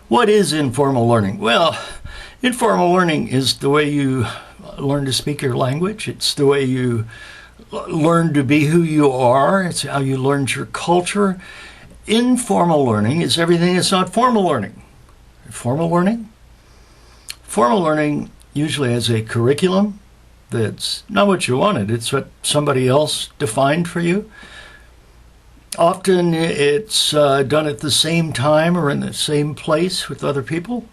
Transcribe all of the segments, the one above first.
What is informal learning? Well, informal learning is the way you learn to speak your language. It's the way you learn to be who you are. It's how you learn your culture. Informal learning is everything that's not formal learning. Formal learning? Formal learning usually has a curriculum that's not what you wanted. It's what somebody else defined for you. Often it's done at the same time or in the same place with other people.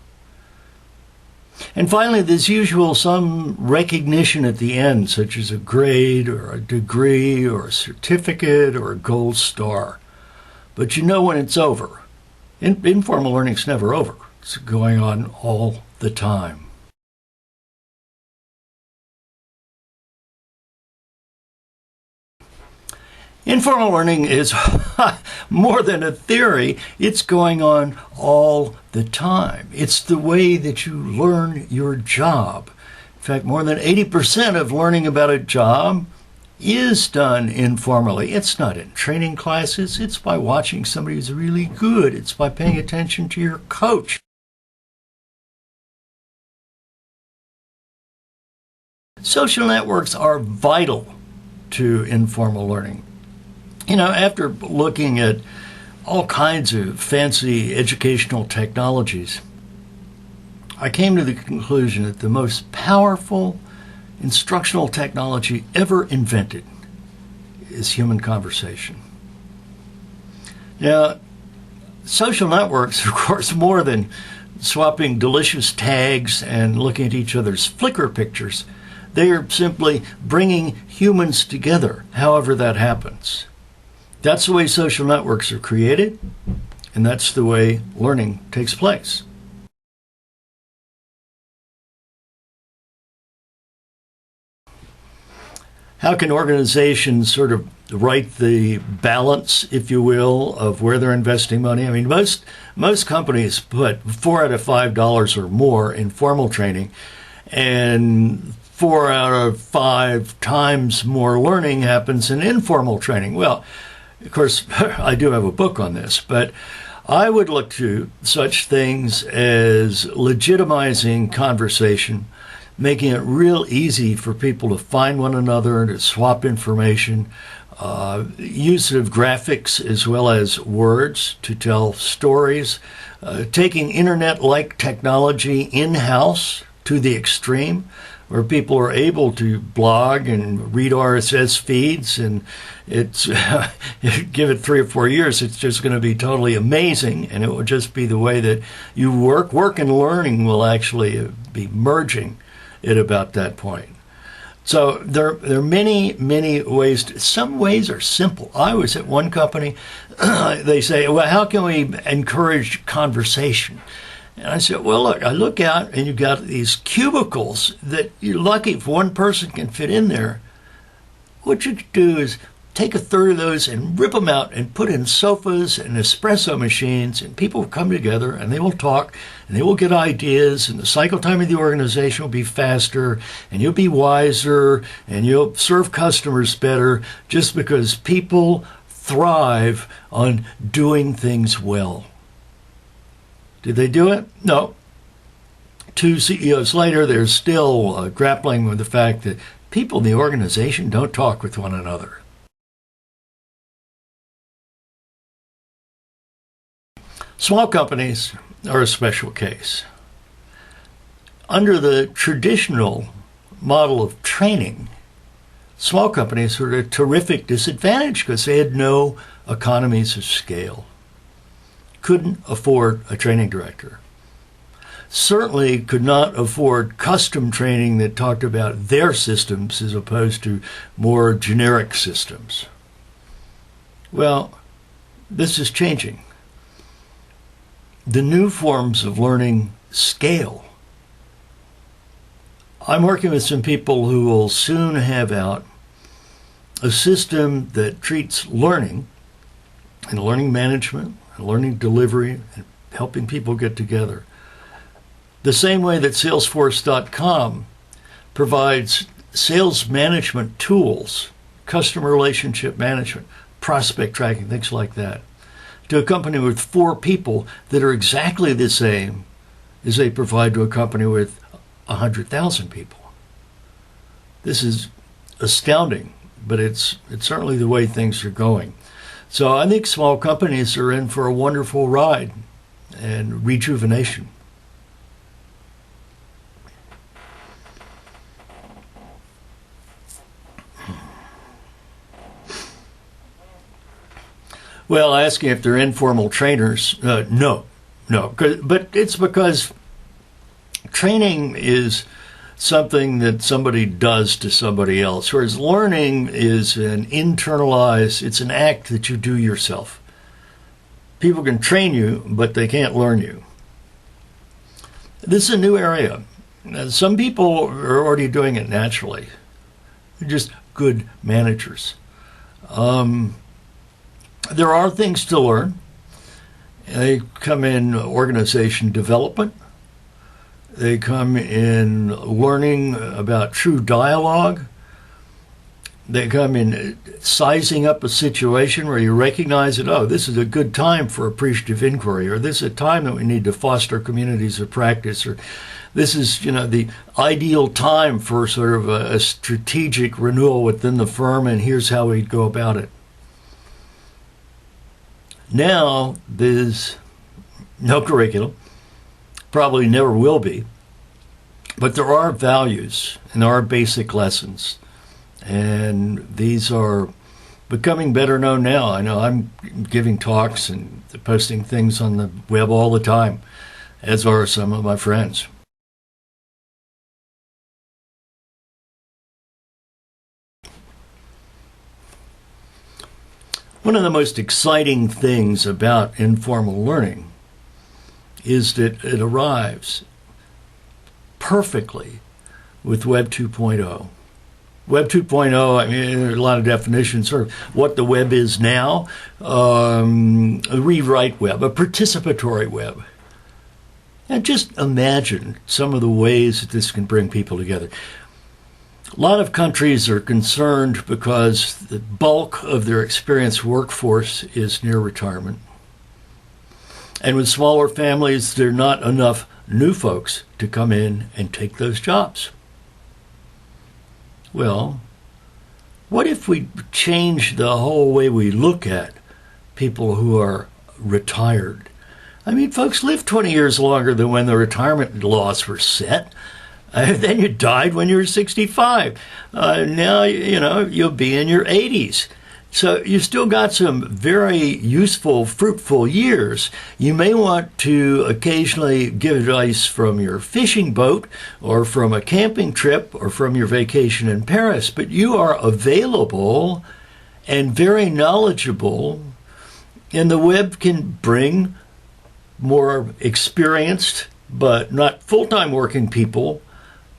And finally, there's usually some recognition at the end, such as a grade or a degree or a certificate or a gold star. But you know when it's over. Informal learning's never over. It's going on all the time. Informal learning is more than a theory. It's going on all the time. It's the way that you learn your job. In fact, more than 80% of learning about a job is done informally. It's not in training classes. It's by watching somebody who's really good. It's by paying attention to your coach. Social networks are vital to informal learning. You know, after looking at all kinds of fancy educational technologies, I came to the conclusion that the most powerful instructional technology ever invented is human conversation. Now, social networks, of course, more than swapping delicious tags and looking at each other's Flickr pictures, they are simply bringing humans together, however that happens. That's the way social networks are created, and that's the way learning takes place. How can organizations sort of right the balance, if you will, of where they're investing money? I mean, most companies put $4 out of $5 or more in formal training, and 4 out of 5 times more learning happens in informal training. Well, of course, I do have a book on this, but I would look to such things as legitimizing conversation, making it real easy for people to find one another, to swap information, use of graphics as well as words to tell stories, taking internet-like technology in-house to the extreme, where people are able to blog and read RSS feeds, and it's give it 3 or 4 years, it's just going to be totally amazing, and it will just be the way that you work. Work and learning will actually be merging at about that point. So there are many, many ways. Some ways are simple. I was at one company, they say, well, how can we encourage conversation? And I said, well, look, I look out and you've got these cubicles that you're lucky if one person can fit in there. What you do is take 1/3 of those and rip them out and put in sofas and espresso machines, and people will come together and they will talk and they will get ideas, and the cycle time of the organization will be faster, and you'll be wiser, and you'll serve customers better, just because people thrive on doing things well. Did they do it? No. 2 CEOs later, they're still grappling with the fact that people in the organization don't talk with one another. Small companies are a special case. Under the traditional model of training, small companies were at a terrific disadvantage because they had no economies of scale. Couldn't afford a training director. Certainly could not afford custom training that talked about their systems as opposed to more generic systems. Well, this is changing. The new forms of learning scale. I'm working with some people who will soon have out a system that treats learning and learning management, learning delivery, and helping people get together the same way that Salesforce.com provides sales management tools, customer relationship management, prospect tracking, things like that, to a company with 4 people that are exactly the same as they provide to a company with 100,000 people. This is astounding, but it's certainly the way things are going. So I think small companies are in for a wonderful ride and rejuvenation. Well, asking if they're informal trainers, no. But it's because training is something that somebody does to somebody else, whereas learning is an internalized, it's an act that you do yourself. People can train you, but they can't learn you. This is a new area. Some people are already doing it naturally. They're just good managers. There are things to learn. They come in organization development. They come in learning about true dialogue. They come in sizing up a situation where you recognize that, oh, this is a good time for appreciative inquiry, or this is a time that we need to foster communities of practice, or this is, the ideal time for sort of a strategic renewal within the firm, and here's how we go about it. Now, there's no curriculum, probably never will be, but there are values and there are basic lessons, and these are becoming better known now. I know I'm giving talks and posting things on the web all the time, as are some of my friends. One of the most exciting things about informal learning is that it arrives perfectly with Web 2.0. Web 2.0, I mean, there are a lot of definitions, sort of what the web is now, a rewrite web, a participatory web. And just imagine some of the ways that this can bring people together. A lot of countries are concerned because the bulk of their experienced workforce is near retirement. And with smaller families, there are not enough new folks to come in and take those jobs. Well, what if we change the whole way we look at people who are retired? I mean, folks live 20 years longer than when the retirement laws were set. Then you died when you were 65. Now, you'll be in your 80s. So you've still got some very useful, fruitful years. You may want to occasionally give advice from your fishing boat or from a camping trip or from your vacation in Paris, but you are available and very knowledgeable, and the web can bring more experienced but not full-time working people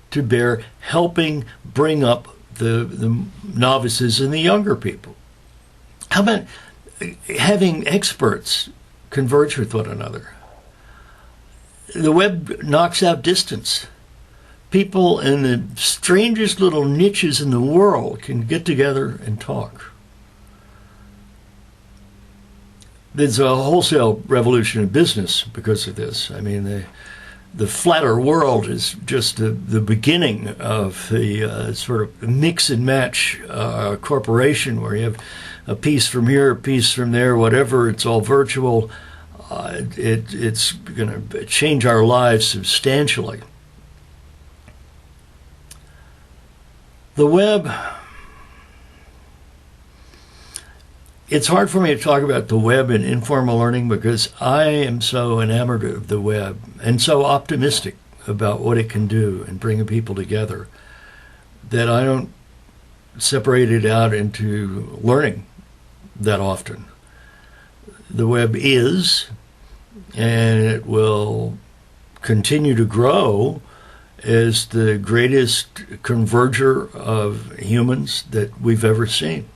to bear, helping bring up the novices and the younger people. How about having experts converge with one another? The web knocks out distance. People in the strangest little niches in the world can get together and talk. There's a wholesale revolution in business because of this. I mean, the flatter world is just the beginning of the sort of mix and match corporation where you have a piece from here, a piece from there, whatever. It's all virtual. It's going to change our lives substantially. The web, it's hard for me to talk about the web and informal learning because I am so enamored of the web and so optimistic about what it can do and bringing people together that I don't separate it out into learning that often. The web is, and it will continue to grow as the greatest converger of humans that we've ever seen.